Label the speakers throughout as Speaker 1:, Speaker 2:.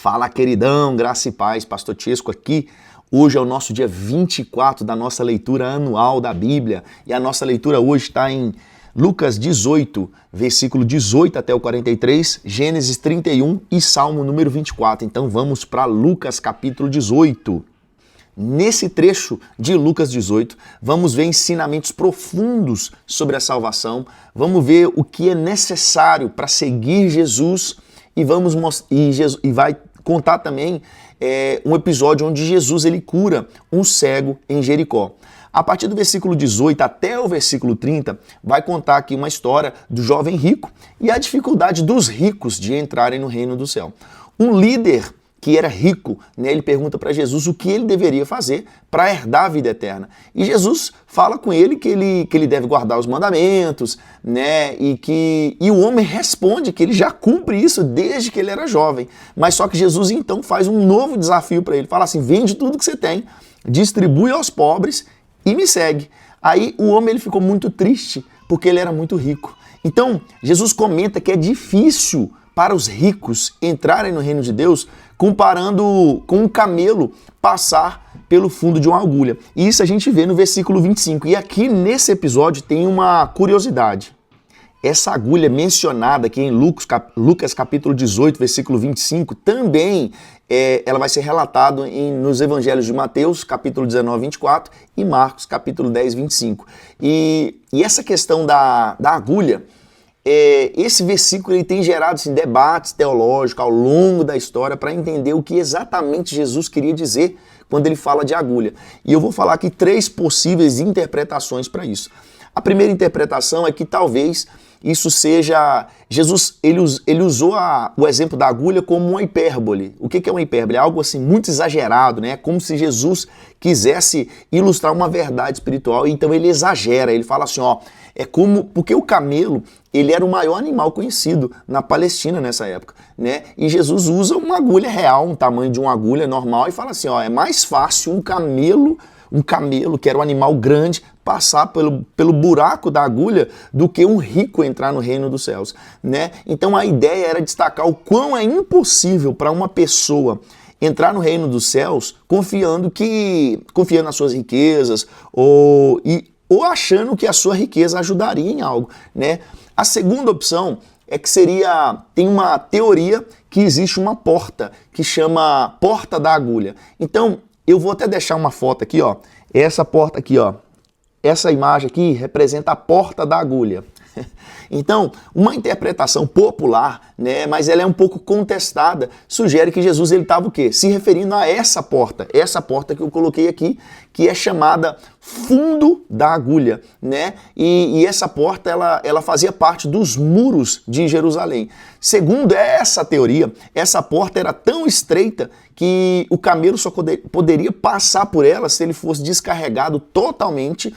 Speaker 1: Fala, queridão, graça e paz, Pastor Tiesco aqui. Hoje é o nosso dia 24 da nossa leitura anual da Bíblia e a nossa leitura hoje está em Lucas 18, versículo 18 até o 43, Gênesis 31 e Salmo número 24. Então vamos para Lucas capítulo 18. Nesse trecho de Lucas 18, vamos ver ensinamentos profundos sobre a salvação, vamos ver o que é necessário para seguir Jesus e vai contar também um episódio onde Jesus ele cura um cego em Jericó. A partir do versículo 18 até o versículo 30, vai contar aqui uma história do jovem rico e a dificuldade dos ricos de entrarem no reino do céu. Um líder que era rico, ele pergunta para Jesus o que ele deveria fazer para herdar a vida eterna. E Jesus fala com ele que ele deve guardar os mandamentos, e o homem responde que ele já cumpre isso desde que ele era jovem. Mas só que Jesus então faz um novo desafio para ele. Fala assim, vende tudo que você tem, distribui aos pobres e me segue. Aí o homem ele ficou muito triste porque ele era muito rico. Então Jesus comenta que é difícil para os ricos entrarem no reino de Deus, comparando com um camelo passar pelo fundo de uma agulha. E isso a gente vê no versículo 25. E aqui nesse episódio tem uma curiosidade. Essa agulha mencionada aqui em Lucas capítulo 18, versículo 25, também ela vai ser relatada nos evangelhos de Mateus, capítulo 19, 24, e Marcos, capítulo 10, 25. E essa questão da agulha, esse versículo ele tem gerado assim, debates teológicos ao longo da história para entender o que exatamente Jesus queria dizer quando ele fala de agulha. E eu vou falar aqui 3 possíveis interpretações para isso. A primeira interpretação é que talvez isso seja... Jesus ele usou o exemplo da agulha como uma hipérbole. O que é uma hipérbole? É algo assim muito exagerado, né? Como se Jesus quisesse ilustrar uma verdade espiritual, então ele exagera, ele fala assim, porque o camelo, ele era o maior animal conhecido na Palestina nessa época, né? E Jesus usa uma agulha real, um tamanho de uma agulha normal e fala assim, é mais fácil um camelo, que era um animal grande, passar pelo buraco da agulha do que um rico entrar no reino dos céus, né? Então a ideia era destacar o quão é impossível para uma pessoa entrar no reino dos céus confiando nas suas riquezas ou achando que a sua riqueza ajudaria em algo, né? A segunda opção é que tem uma teoria que existe uma porta que chama Porta da Agulha. Então, eu vou até deixar uma foto aqui, essa porta aqui, essa imagem aqui representa a Porta da Agulha. Então, uma interpretação popular, mas ela é um pouco contestada, sugere que Jesus ele estava o quê? Se referindo a essa porta que eu coloquei aqui, que é chamada fundo da agulha, né? E essa porta ela fazia parte dos muros de Jerusalém. Segundo essa teoria, essa porta era tão estreita que o camelo só poderia passar por ela se ele fosse descarregado totalmente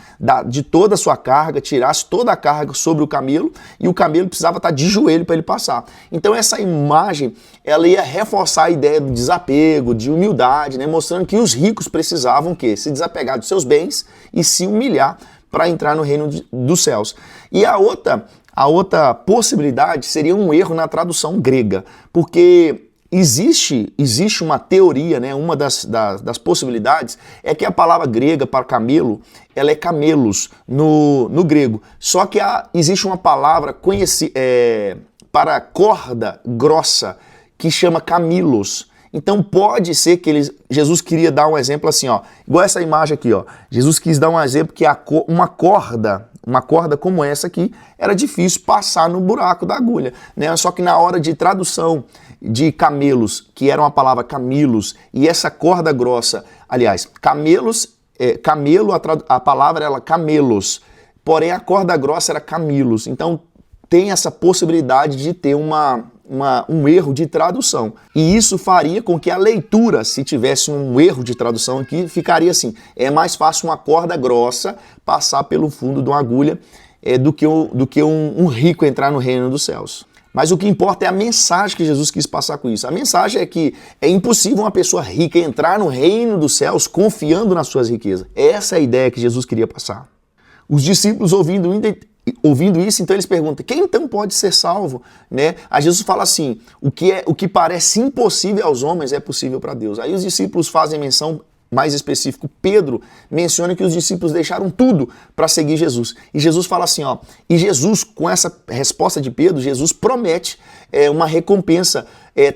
Speaker 1: de toda a sua carga, tirasse toda a carga sobre o camelo e o camelo precisava estar de joelho para ele passar. Então essa imagem ela ia reforçar a ideia do desapego, de humildade, né? Mostrando que os ricos precisavam se desapegar dos seus bens e se humilhar para entrar no reino dos céus. E a outra possibilidade seria um erro na tradução grega, porque existe uma teoria, né? Uma das possibilidades é que a palavra grega para camelo, ela é camelos no grego. Só que existe uma palavra para corda grossa que chama camilos. Então pode ser que Jesus queria dar um exemplo assim, igual essa imagem aqui, Jesus quis dar um exemplo que uma corda como essa aqui era difícil passar no buraco da agulha, né? Só que na hora de tradução de camelos, que era uma palavra camilos, e essa corda grossa, aliás, camelos, a palavra era camelos, porém a corda grossa era camilos. Então tem essa possibilidade de ter um erro de tradução. E isso faria com que a leitura, se tivesse um erro de tradução aqui, ficaria assim, é mais fácil uma corda grossa passar pelo fundo de uma agulha do que um rico entrar no reino dos céus. Mas o que importa é a mensagem que Jesus quis passar com isso. A mensagem é que é impossível uma pessoa rica entrar no reino dos céus confiando nas suas riquezas. Essa é a ideia que Jesus queria passar. Os discípulos ouvindo ouvindo isso, então eles perguntam, quem então pode ser salvo? Né? Aí Jesus fala assim, o que parece impossível aos homens é possível para Deus. Aí os discípulos fazem menção, mais específico, Pedro menciona que os discípulos deixaram tudo para seguir Jesus. E Jesus fala assim, ó, e Jesus, com essa resposta de Pedro, Jesus promete uma recompensa,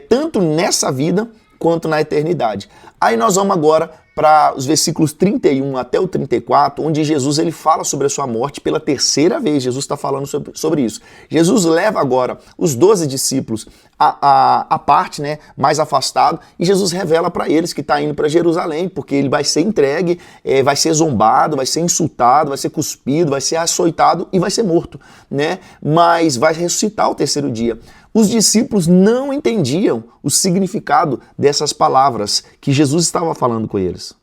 Speaker 1: tanto nessa vida quanto na eternidade. Aí nós vamos agora para os versículos 31 até o 34, onde Jesus ele fala sobre a sua morte pela terceira vez. Jesus está falando sobre isso. Jesus leva agora os 12 discípulos a parte, né, mais afastado, e Jesus revela para eles que está indo para Jerusalém, porque ele vai ser entregue, vai ser zombado, vai ser insultado, vai ser cuspido, vai ser açoitado e vai ser morto, né? Mas vai ressuscitar ao terceiro dia. Os discípulos não entendiam o significado dessas palavras que Jesus estava falando com eles.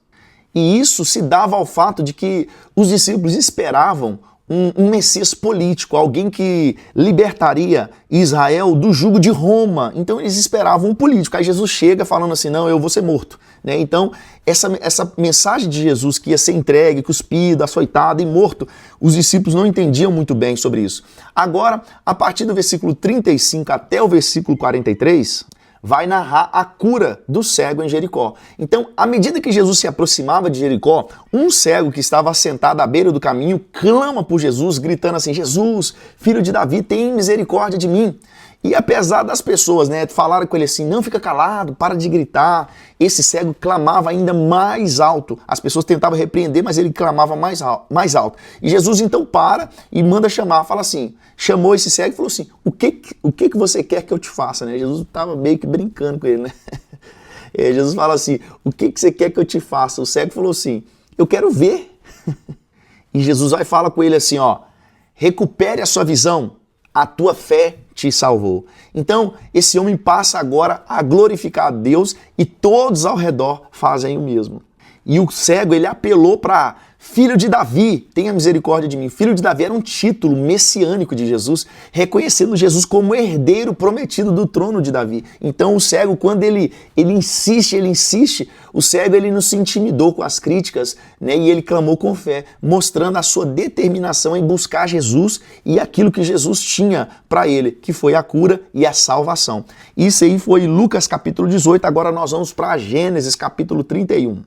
Speaker 1: E isso se dava ao fato de que os discípulos esperavam um Messias político, alguém que libertaria Israel do jugo de Roma. Então eles esperavam um político. Aí Jesus chega falando assim, não, eu vou ser morto. Né? Então essa mensagem de Jesus que ia ser entregue, cuspido, açoitado e morto, os discípulos não entendiam muito bem sobre isso. Agora, a partir do versículo 35 até o versículo 43... vai narrar a cura do cego em Jericó. Então, à medida que Jesus se aproximava de Jericó, um cego que estava assentado à beira do caminho clama por Jesus, gritando assim, Jesus, filho de Davi, tem misericórdia de mim. E apesar das pessoas, né, falarem com ele assim, não, fica calado, para de gritar, esse cego clamava ainda mais alto. As pessoas tentavam repreender, mas ele clamava mais alto. E Jesus então para e manda chamar, fala assim, chamou esse cego e falou assim, o que você quer que eu te faça? Né? Jesus estava meio que brincando com ele, né? Jesus fala assim, o que você quer que eu te faça? O cego falou assim, eu quero ver. E Jesus vai falar com ele assim, ó, recupere a sua visão, a tua fé te salvou. Então, esse homem passa agora a glorificar a Deus e todos ao redor fazem o mesmo. E o cego, ele apelou para filho de Davi, tenha misericórdia de mim. Filho de Davi era um título messiânico de Jesus, reconhecendo Jesus como herdeiro prometido do trono de Davi. Então o cego, quando ele insiste, o cego ele não se intimidou com as críticas, né? E ele clamou com fé, mostrando a sua determinação em buscar Jesus e aquilo que Jesus tinha para ele, que foi a cura e a salvação. Isso aí foi Lucas capítulo 18, agora nós vamos para Gênesis capítulo 31.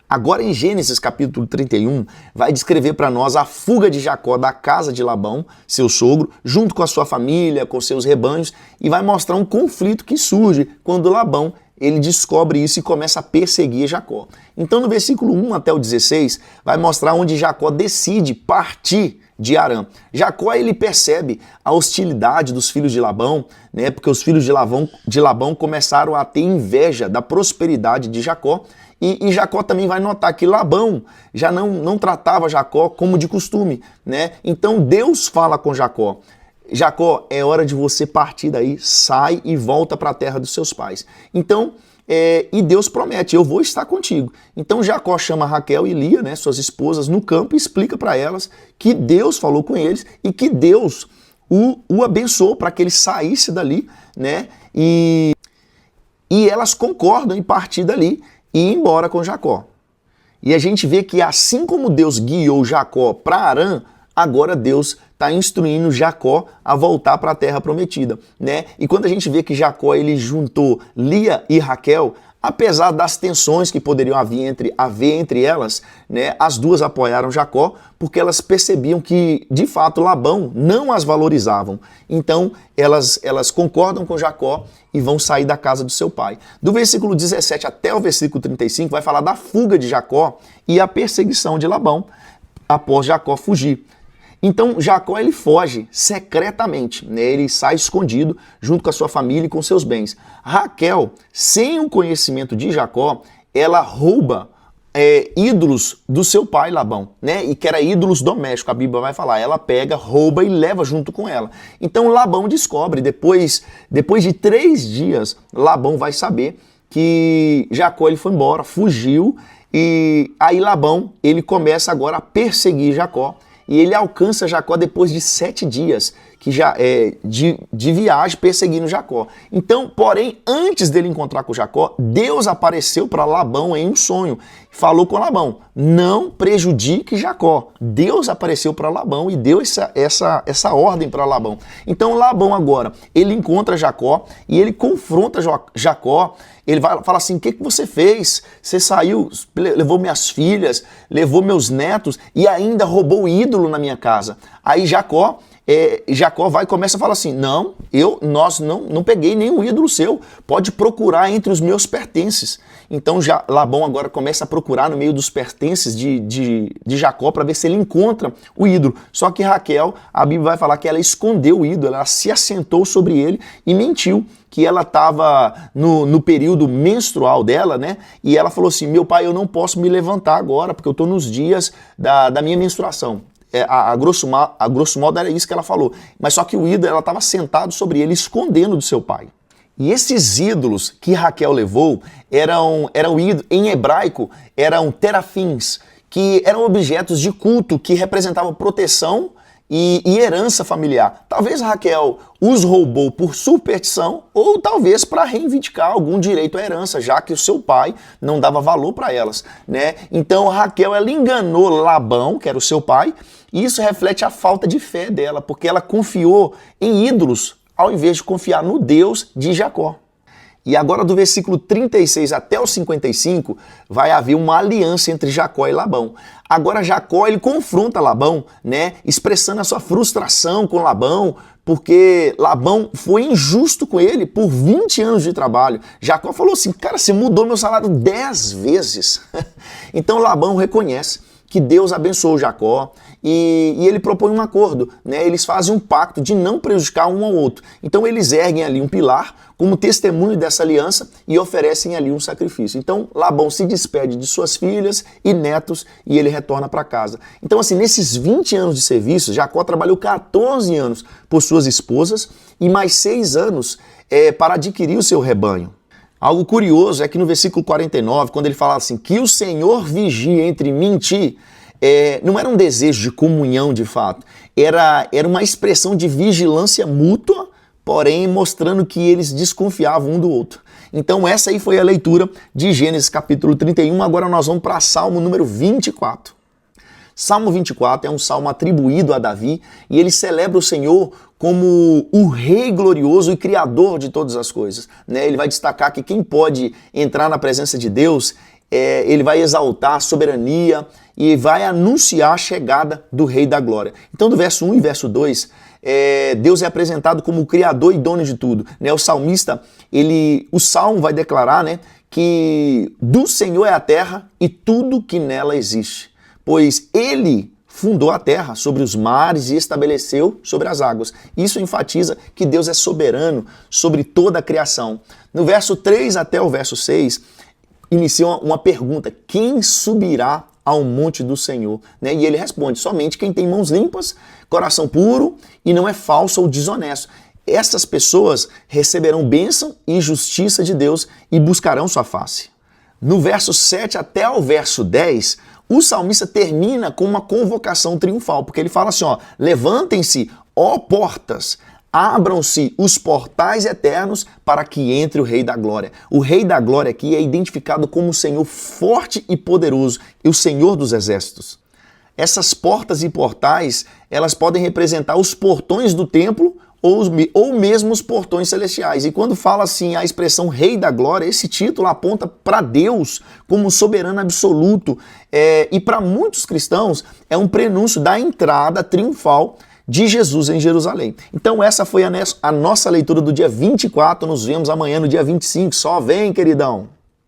Speaker 1: Agora em Gênesis capítulo 31, vai descrever para nós a fuga de Jacó da casa de Labão, seu sogro, junto com a sua família, com seus rebanhos, e vai mostrar um conflito que surge quando Labão ele descobre isso e começa a perseguir Jacó. Então no versículo 1 até o 16, vai mostrar onde Jacó decide partir de Harã. Jacó ele percebe a hostilidade dos filhos de Labão, né, porque os filhos de Labão começaram a ter inveja da prosperidade de Jacó, e Jacó também vai notar que Labão já não tratava Jacó como de costume, né? Então Deus fala com Jacó, Jacó, é hora de você partir daí, sai e volta para a terra dos seus pais. Então, e Deus promete, eu vou estar contigo. Então Jacó chama Raquel e Lia, né, suas esposas, no campo e explica para elas que Deus falou com eles e que Deus o abençoou para que ele saísse dali, né? E elas concordam em partir dali e ir embora com Jacó. E a gente vê que assim como Deus guiou Jacó para Harã, agora Deus está instruindo Jacó a voltar para a terra prometida, né? E quando a gente vê que Jacó ele juntou Lia e Raquel, apesar das tensões que poderiam haver entre elas, né, as duas apoiaram Jacó porque elas percebiam que, de fato, Labão não as valorizavam. Então, elas concordam com Jacó e vão sair da casa do seu pai. Do versículo 17 até o versículo 35 vai falar da fuga de Jacó e a perseguição de Labão após Jacó fugir. Então Jacó ele foge secretamente, né? Ele sai escondido junto com a sua família e com seus bens. Raquel, sem o conhecimento de Jacó, ela rouba ídolos do seu pai Labão, né? E que era ídolos domésticos, a Bíblia vai falar. Ela pega, rouba e leva junto com ela. Então Labão descobre, depois de 3 dias, Labão vai saber que Jacó ele foi embora, fugiu, e aí Labão ele começa agora a perseguir Jacó. E ele alcança Jacó depois de 7 dias que já de viagem perseguindo Jacó. Então, porém, antes dele encontrar com Jacó, Deus apareceu para Labão em um sonho. Falou com Labão, não prejudique Jacó. Deus apareceu para Labão e deu essa ordem para Labão. Então Labão agora, ele encontra Jacó e ele confronta Jacó. Ele vai falar assim, o que você fez? Você saiu, levou minhas filhas, levou meus netos e ainda roubou o ídolo na minha casa. Aí Jacó vai e começa a falar assim, nós não peguei nenhum ídolo seu, pode procurar entre os meus pertences. Então Labão agora começa a procurar no meio dos pertences de Jacó para ver se ele encontra o ídolo. Só que Raquel, a Bíblia vai falar que ela escondeu o ídolo, ela se assentou sobre ele e mentiu que ela estava no período menstrual dela, né? E ela falou assim, meu pai, eu não posso me levantar agora, porque eu estou nos dias da minha menstruação. A grosso modo era isso que ela falou. Mas só que o ídolo, ela estava sentado sobre ele, escondendo do seu pai. E esses ídolos que Raquel levou eram ídolos, em hebraico, eram terafins, que eram objetos de culto que representavam proteção e herança familiar. Talvez Raquel os roubou por superstição ou talvez para reivindicar algum direito à herança, já que o seu pai não dava valor para elas, né? Então Raquel, ela enganou Labão, que era o seu pai, e isso reflete a falta de fé dela, porque ela confiou em ídolos ao invés de confiar no Deus de Jacó. E agora do versículo 36 até o 55 vai haver uma aliança entre Jacó e Labão. Agora Jacó, ele confronta Labão, né, expressando a sua frustração com Labão, porque Labão foi injusto com ele por 20 anos de trabalho. Jacó falou assim, cara, você mudou meu salário 10 vezes. Então Labão reconhece que Deus abençoou Jacó e ele propõe um acordo, né? Eles fazem um pacto de não prejudicar um ao outro. Então eles erguem ali um pilar como testemunho dessa aliança e oferecem ali um sacrifício. Então Labão se despede de suas filhas e netos e ele retorna para casa. Então assim, nesses 20 anos de serviço, Jacó trabalhou 14 anos por suas esposas e mais 6 anos para adquirir o seu rebanho. Algo curioso é que no versículo 49, quando ele fala assim, que o Senhor vigie entre mim e ti, não era um desejo de comunhão de fato, era uma expressão de vigilância mútua, porém mostrando que eles desconfiavam um do outro. Então essa aí foi a leitura de Gênesis capítulo 31, agora nós vamos para Salmo número 24. Salmo 24 é um salmo atribuído a Davi e ele celebra o Senhor como o Rei glorioso e Criador de todas as coisas, né? Ele vai destacar que quem pode entrar na presença de Deus, ele vai exaltar a soberania e vai anunciar a chegada do Rei da Glória. Então do verso 1 e verso 2, Deus é apresentado como o Criador e dono de tudo, né? O salmista, o salmo vai declarar, né, que do Senhor é a terra e tudo que nela existe, pois ele fundou a terra sobre os mares e estabeleceu sobre as águas. Isso enfatiza que Deus é soberano sobre toda a criação. No verso 3 até o verso 6, inicia uma pergunta, quem subirá ao monte do Senhor? Né? E ele responde, somente quem tem mãos limpas, coração puro e não é falso ou desonesto. Essas pessoas receberão bênção e justiça de Deus e buscarão sua face. No verso 7 até o verso 10, o salmista termina com uma convocação triunfal, porque ele fala assim, ó, levantem-se, ó portas, abram-se os portais eternos para que entre o Rei da Glória. O Rei da Glória aqui é identificado como o Senhor forte e poderoso e o Senhor dos exércitos. Essas portas e portais, elas podem representar os portões do templo ou mesmo os portões celestiais. E quando fala assim a expressão Rei da Glória, esse título aponta para Deus como soberano absoluto. E para muitos cristãos é um prenúncio da entrada triunfal de Jesus em Jerusalém. Então essa foi a nossa leitura do dia 24, nos vemos amanhã no dia 25. Só vem, queridão!